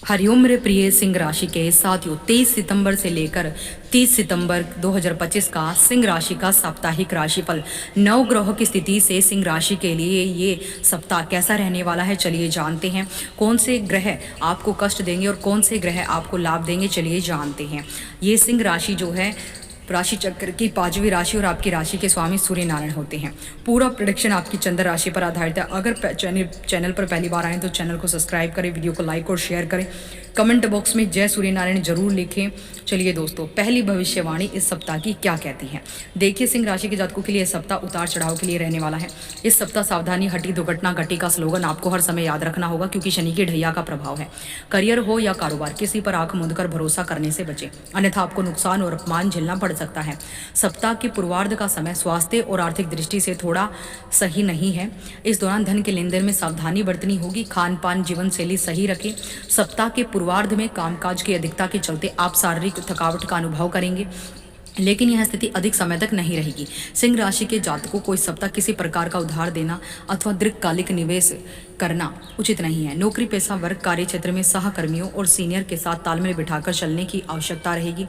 हरिओम मेरे प्रिय सिंह राशि के साथियों, 23 सितंबर से लेकर 30 सितंबर 2025 का सिंह राशि का साप्ताहिक राशिफल नौ ग्रहों की स्थिति से सिंह राशि के लिए ये सप्ताह कैसा रहने वाला है, चलिए जानते हैं। कौन से ग्रह आपको कष्ट देंगे और कौन से ग्रह आपको लाभ देंगे, चलिए जानते हैं। ये सिंह राशि जो है राशि चक्र की पांचवी राशि और आपकी राशि के स्वामी सूर्य नारायण होते हैं। पूरा प्रोडिक्शन आपकी चंद्र राशि पर आधारित है। अगर चैनल पर पहली बार आए तो चैनल को सब्सक्राइब करें, वीडियो को लाइक और शेयर करें, कमेंट बॉक्स में जय सूर्य नारायण जरूर लिखें। चलिए दोस्तों, पहली भविष्यवाणी इस सप्ताह की क्या कहती है। देखिए, सिंह राशि के जातकों के लिए सप्ताह उतार चढ़ाव के लिए रहने वाला है। इस सप्ताह सावधानी हटी दुर्घटना घटी का स्लोगन आपको हर समय याद रखना होगा, क्योंकि शनि की ढैया का प्रभाव है। करियर हो या कारोबार, किसी पर आंख मूंद कर भरोसा करने से बचें, अन्यथा आपको नुकसान और अपमान झेलना पड़ सकता है। सप्ताह के पूर्वार्ध का समय स्वास्थ्य और आर्थिक दृष्टि से थोड़ा सही नहीं है। इस दौरान धन के लेन देन में सावधानी बरतनी होगी। खान पान जीवन शैली सही रखें। सप्ताह के पूर्वार्ध में कामकाज की अधिकता के चलते आप शारीरिक थकावट का अनुभव करेंगे, लेकिन यह स्थिति अधिक समय तक नहीं रहेगी। सिंह राशि के जातकों को इस सप्ताह किसी प्रकार का उधार देना अथवा दीर्घकालिक निवेश करना उचित नहीं है। नौकरी पेशा वर्ग कार्य क्षेत्र में सहकर्मियों और सीनियर के साथ तालमेल बिठाकर चलने की आवश्यकता रहेगी।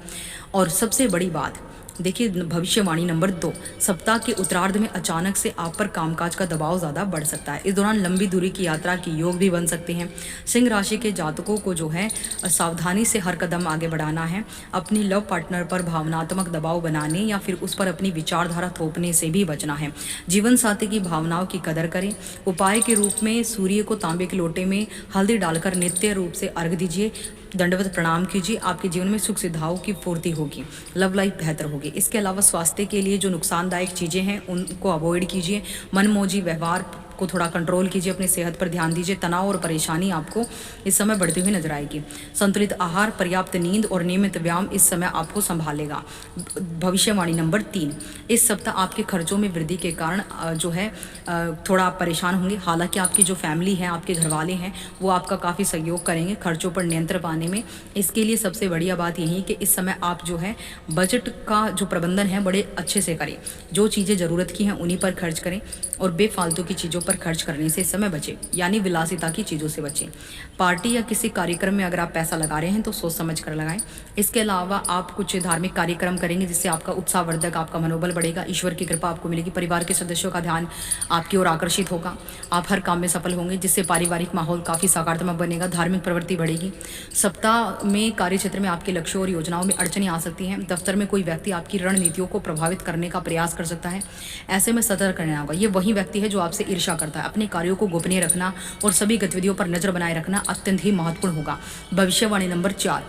और सबसे बड़ी बात देखिए, भविष्यवाणी नंबर 2, सप्ताह के उत्तरार्ध में अचानक से आप पर कामकाज का दबाव ज़्यादा बढ़ सकता है। इस दौरान लंबी दूरी की यात्रा की योग भी बन सकते हैं। सिंह राशि के जातकों को जो है सावधानी से हर कदम आगे बढ़ाना है। अपनी लव पार्टनर पर भावनात्मक दबाव बनाने या फिर उस पर अपनी विचारधारा थोपने से भी बचना है। जीवन साथी की भावनाओं की कदर करें। उपाय के रूप में सूर्य को तांबे के लोटे में हल्दी डालकर नित्य रूप से अर्घ दीजिए, दंडवत प्रणाम कीजिए। आपके जीवन में सुख सुविधाओं की पूर्ति होगी, लव लाइफ बेहतर होगी। इसके अलावा स्वास्थ्य के लिए जो नुकसानदायक चीज़ें हैं उनको अवॉइड कीजिए। मनमौजी व्यवहार को थोड़ा कंट्रोल कीजिए, अपनी सेहत पर ध्यान दीजिए। तनाव और परेशानी आपको इस समय बढ़ती हुई नजर आएगी। संतुलित आहार, पर्याप्त नींद और नियमित व्यायाम इस समय आपको संभालेगा। भविष्यवाणी नंबर 3, इस सप्ताह आपके खर्चों में वृद्धि के कारण जो है थोड़ा आप परेशान होंगे। हालांकि आपकी जो फैमिली है, आपके घर वाले हैं, वो आपका काफ़ी सहयोग करेंगे खर्चों पर नियंत्रण पाने में। इसके लिए सबसे बढ़िया बात यही है कि इस समय आप जो है बजट का जो प्रबंधन है बड़े अच्छे से करें। जो चीज़ें ज़रूरत की हैं उन्हीं पर खर्च करें और बेफालतू की चीज़ों पर खर्च करने से इस समय बचें, यानी विलासिता की चीज़ों से बचें। पार्टी या किसी कार्यक्रम में अगर आप पैसा लगा रहे हैं तो सोच समझ कर लगाएं। इसके अलावा आप कुछ धार्मिक कार्यक्रम करेंगे जिससे आपका उत्साहवर्धक, आपका मनोबल बढ़ेगा। ईश्वर की कृपा आपको मिलेगी। परिवार के सदस्यों का ध्यान आपकी ओर आकर्षित होगा। आप हर काम में सफल होंगे, जिससे पारिवारिक माहौल काफ़ी सकारात्मक बनेगा। धार्मिक प्रवृत्ति बढ़ेगी। सप्ताह में कार्य क्षेत्र में आपके लक्ष्यों और योजनाओं में अड़चनें आ सकती हैं। दफ्तर में कोई व्यक्ति आपकी रणनीतियों को प्रभावित करने का प्रयास कर सकता है। ऐसे में सतर्क रहना होगा। ये वही व्यक्ति है जो आपसे ईर्ष्या करता है। अपने कार्यों को गोपनीय रखना और सभी गतिविधियों पर नजर बनाए रखना अत्यंत ही महत्वपूर्ण होगा। भविष्यवाणी नंबर 4,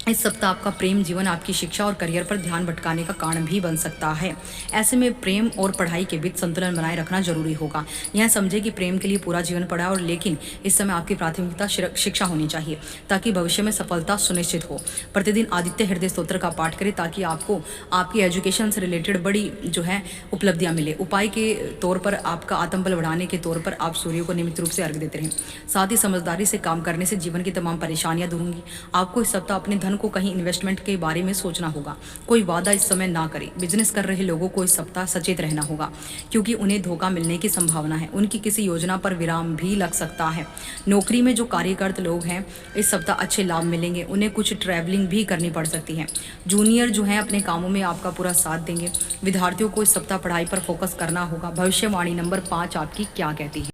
इस सप्ताह आपका प्रेम जीवन आपकी शिक्षा और करियर पर ध्यान भटकाने का कारण भी बन सकता है। ऐसे में प्रेम और पढ़ाई के बीच संतुलन बनाए रखना जरूरी होगा। यह समझे कि प्रेम के लिए पूरा जीवन पड़ा और लेकिन इस समय आपकी प्राथमिकता शिक्षा होनी चाहिए, ताकि भविष्य में सफलता सुनिश्चित हो। प्रतिदिन आदित्य हृदय स्तोत्र का पाठ करें, ताकि आपको आपकी एजुकेशन से रिलेटेड बड़ी जो है उपलब्धियाँ मिले। उपाय के तौर पर आपका आत्मबल बढ़ाने के तौर पर आप सूर्य को नियमित रूप से अर्घ देते रहें। साथ ही समझदारी से काम करने से जीवन की तमाम परेशानियां दूर होंगी। आपको इस सप्ताह अपने को कहीं इन्वेस्टमेंट के बारे में सोचना होगा। कोई वादा इस समय ना करें। बिजनेस कर रहे लोगों को इस सप्ताह सचेत रहना होगा, क्योंकि उन्हें धोखा मिलने की संभावना है। उनकी किसी योजना पर विराम भी लग सकता है। नौकरी में जो कार्यरत लोग हैं, इस सप्ताह अच्छे लाभ मिलेंगे। उन्हें कुछ ट्रैवलिंग भी करनी पड़ सकती है। जूनियर जो है अपने कामों में आपका पूरा साथ देंगे। विद्यार्थियों को इस सप्ताह पढ़ाई पर फोकस करना होगा। भविष्यवाणी नंबर 5 आपकी क्या कहती है।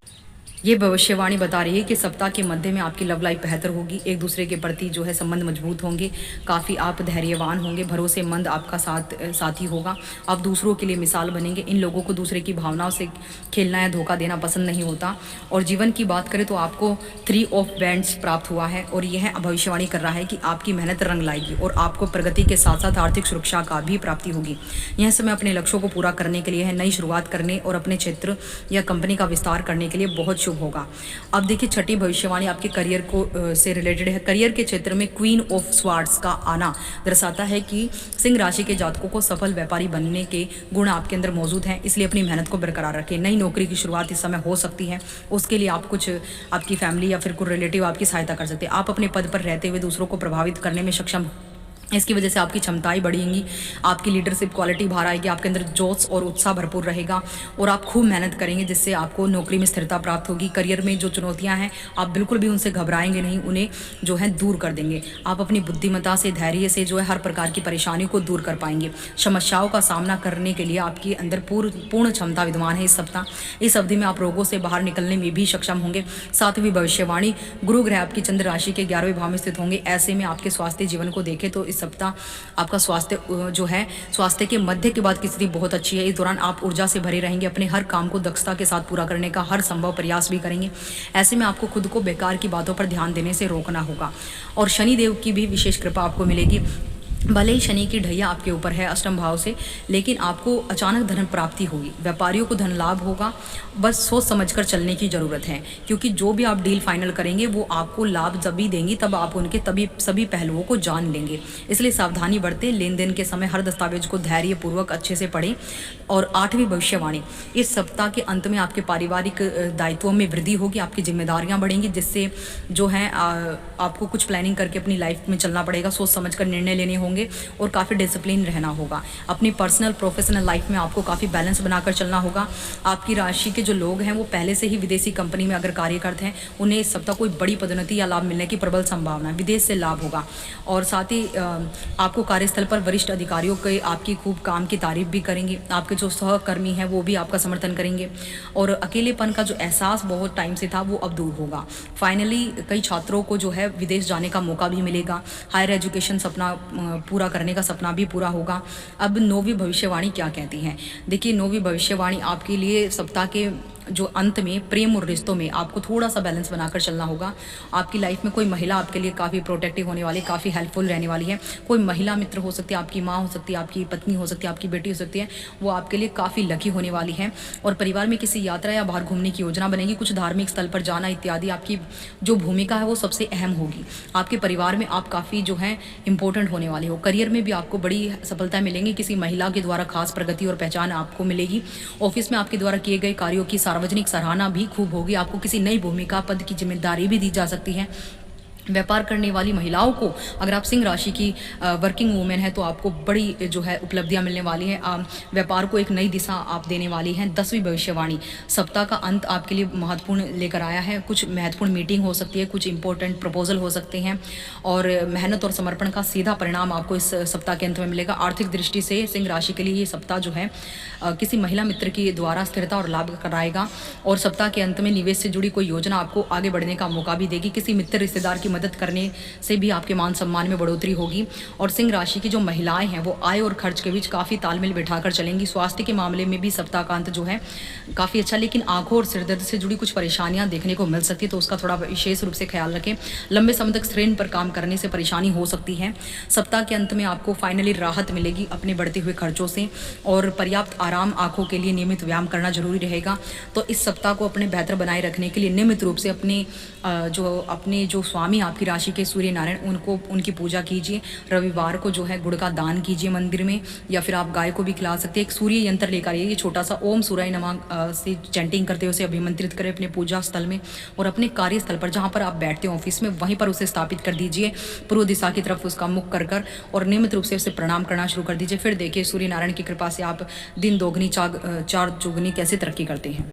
ये भविष्यवाणी बता रही है कि सप्ताह के मध्य में आपकी लव लाइफ बेहतर होगी। एक दूसरे के प्रति जो है संबंध मजबूत होंगे। काफ़ी आप धैर्यवान होंगे। भरोसेमंद आपका साथी होगा। आप दूसरों के लिए मिसाल बनेंगे। इन लोगों को दूसरे की भावनाओं से खेलना या धोखा देना पसंद नहीं होता। और जीवन की बात करें तो आपको 3 ऑफ बैंड्स प्राप्त हुआ है और यह भविष्यवाणी कर रहा है कि आपकी मेहनत रंग लाएगी और आपको प्रगति के साथ साथ आर्थिक सुरक्षा का भी प्राप्ति होगी। यह समय अपने लक्ष्यों को पूरा करने के लिए है। नई शुरुआत करने और अपने क्षेत्र या कंपनी का विस्तार करने के लिए बहुत शुभ होगा। अब देखिए, छठी भविष्यवाणी आपके करियर को से रिलेटेड है। करियर के क्षेत्र में क्वीन ऑफ स्वार्ड्स का आना दर्शाता है कि सिंह राशि के जातकों को सफल व्यापारी बनने के गुण आपके अंदर मौजूद हैं। इसलिए अपनी मेहनत को बरकरार रखें। नई नौकरी की शुरुआत इस समय हो सकती है। उसके लिए आप कुछ आपकी फैमिली या फिर कोई रिलेटिव आपकी सहायता कर सकते हैं। आप अपने पद पर रहते हुए दूसरों को प्रभावित करने में सक्षम इसकी वजह से आपकी क्षमताएं बढ़ेंगी, आपकी लीडरशिप क्वालिटी बाहर आएगी, आपके अंदर जोश और उत्साह भरपूर रहेगा और आप खूब मेहनत करेंगे, जिससे आपको नौकरी में स्थिरता प्राप्त होगी। करियर में जो चुनौतियां हैं आप बिल्कुल भी उनसे घबराएंगे नहीं, उन्हें जो है दूर कर देंगे। आप अपनी बुद्धिमत्ता से, धैर्य से जो है हर प्रकार की परेशानियों को दूर कर पाएंगे। समस्याओं का सामना करने के लिए आपके अंदर पूर्ण क्षमता विद्यमान है। इस सप्ताह, इस अवधि में आप रोगों से बाहर निकलने में भी सक्षम होंगे। सातवीं भविष्यवाणी, गुरु ग्रह आपकी चंद्र राशि के 11वें भाव में स्थित होंगे। ऐसे में आपके स्वास्थ्य जीवन को देखें तो इस सप्ताह आपका स्वास्थ्य जो है, स्वास्थ्य के मध्य के बाद की स्थिति बहुत अच्छी है। इस दौरान आप ऊर्जा से भरे रहेंगे, अपने हर काम को दक्षता के साथ पूरा करने का हर संभव प्रयास भी करेंगे। ऐसे में आपको खुद को बेकार की बातों पर ध्यान देने से रोकना होगा और शनिदेव की भी विशेष कृपा आपको मिलेगी। भले ही शनि की ढैया आपके ऊपर है अष्टम भाव से, लेकिन आपको अचानक धन प्राप्ति होगी, व्यापारियों को धन लाभ होगा। बस सोच समझकर चलने की ज़रूरत है, क्योंकि जो भी आप डील फाइनल करेंगे वो आपको लाभ जब भी देंगी तब आप उनके तभी सभी पहलुओं को जान लेंगे। इसलिए सावधानी बरतें। लेन देन के समय हर दस्तावेज को धैर्यपूर्वक अच्छे से पढ़ें। और आठवीं भविष्यवाणी, इस सप्ताह के अंत में आपके पारिवारिक दायित्वों में वृद्धि होगी, आपकी जिम्मेदारियां बढ़ेंगी, जिससे जो है आपको कुछ प्लानिंग करके अपनी लाइफ में चलना पड़ेगा। सोच समझकर निर्णय लेने होंगे और काफ़ी डिसिप्लिन रहना होगा। अपनी पर्सनल प्रोफेशनल लाइफ में आपको काफ़ी बैलेंस बनाकर चलना होगा। आपकी राशि के जो लोग हैं वो पहले से ही विदेशी कंपनी में अगर कार्य करते हैं, उन्हें इस सप्ताह कोई बड़ी पदोन्नति या लाभ मिलने की प्रबल संभावना है, विदेश से लाभ होगा। और साथ ही आपको कार्यस्थल पर वरिष्ठ अधिकारियों के आपकी खूब काम की तारीफ भी करेंगे। आपके जो सहकर्मी हैं वो भी आपका समर्थन करेंगे और अकेलेपन का जो एहसास बहुत टाइम से था वो अब दूर होगा। फाइनली कई छात्रों को जो है विदेश जाने का मौका भी मिलेगा। हायर एजुकेशन सपना पूरा करने का सपना भी पूरा होगा। अब नौवीं भविष्यवाणी क्या कहती हैं? देखिए, नौवीं भविष्यवाणी आपके लिए सप्ताह के जो अंत में प्रेम और रिश्तों में आपको थोड़ा सा बैलेंस बनाकर चलना होगा। आपकी लाइफ में कोई महिला आपके लिए काफ़ी प्रोटेक्टिव होने वाली, काफ़ी हेल्पफुल रहने वाली है। कोई महिला मित्र हो सकती है, आपकी माँ हो सकती है, आपकी पत्नी हो सकती है, आपकी बेटी हो सकती है, वो आपके लिए काफ़ी लकी होने वाली है। और परिवार में किसी यात्रा या बाहर घूमने की योजना बनेगी। कुछ धार्मिक स्थल पर जाना इत्यादि आपकी जो भूमिका है वो सबसे अहम होगी। आपके परिवार में आप काफ़ी जो है इंपॉर्टेंट होने वाले हो। करियर में भी आपको बड़ी सफलता मिलेंगी। किसी महिला के द्वारा खास प्रगति और पहचान आपको मिलेगी। ऑफिस में आपके द्वारा किए गए कार्यों की सार्वजनिक सराहना भी खूब होगी। आपको किसी नई भूमिका, पद की जिम्मेदारी भी दी जा सकती है। व्यापार करने वाली महिलाओं को, अगर आप सिंह राशि की वर्किंग वूमेन है तो आपको बड़ी जो है उपलब्धियां मिलने वाली हैं। व्यापार को एक नई दिशा आप देने वाली हैं। 10वीं भविष्यवाणी, सप्ताह का अंत आपके लिए महत्वपूर्ण लेकर आया है। कुछ महत्वपूर्ण मीटिंग हो सकती है, कुछ इंपॉर्टेंट प्रपोजल हो सकते हैं और मेहनत और समर्पण का सीधा परिणाम आपको इस सप्ताह के अंत में मिलेगा। आर्थिक दृष्टि से सिंह राशि के लिए ये सप्ताह जो है किसी महिला मित्र के द्वारा स्थिरता और लाभ कराएगा और सप्ताह के अंत में निवेश से जुड़ी कोई योजना आपको आगे बढ़ने का मौका भी देगी। किसी मित्र रिश्तेदार की मदद करने से भी आपके मान सम्मान में बढ़ोतरी होगी। और सिंह राशि की जो महिलाएं हैं वो आय और खर्च के बीच काफ़ी तालमेल बिठाकर चलेंगी। स्वास्थ्य के मामले में भी सप्ताह का अंत जो है काफ़ी अच्छा, लेकिन आंखों और सिरदर्द से जुड़ी कुछ परेशानियां देखने को मिल सकती है, तो उसका थोड़ा विशेष रूप से ख्याल रखें। लंबे समय तक स्क्रीन पर काम करने से परेशानी हो सकती है। सप्ताह के अंत में आपको फाइनली राहत मिलेगी अपने बढ़ते हुए खर्चों से और पर्याप्त आराम, आंखों के लिए नियमित व्यायाम करना जरूरी रहेगा। तो इस सप्ताह को अपने बेहतर बनाए रखने के लिए नियमित रूप से अपने जो स्वामी आपकी राशि के सूर्य नारायण, उनकी पूजा कीजिए। रविवार को जो है गुड़ का दान कीजिए मंदिर में, या फिर आप गाय को भी खिला सकते हैं। एक सूर्य यंत्र लेकर आइए, छोटा सा ओम सूर्य नमः से चैंटिंग करते हुए उसे अभिमंत्रित करें अपने पूजा स्थल में और अपने कार्यस्थल पर जहाँ पर आप बैठते हो ऑफिस में, वहीं पर उसे स्थापित कर दीजिए। पूर्व दिशा की तरफ उसका मुख कर और नियमित रूप से उसे प्रणाम करना शुरू कर दीजिए। फिर देखिए सूर्य नारायण की कृपा से आप दिन दोगुनी चार चौगुनी कैसे तरक्की करते हैं।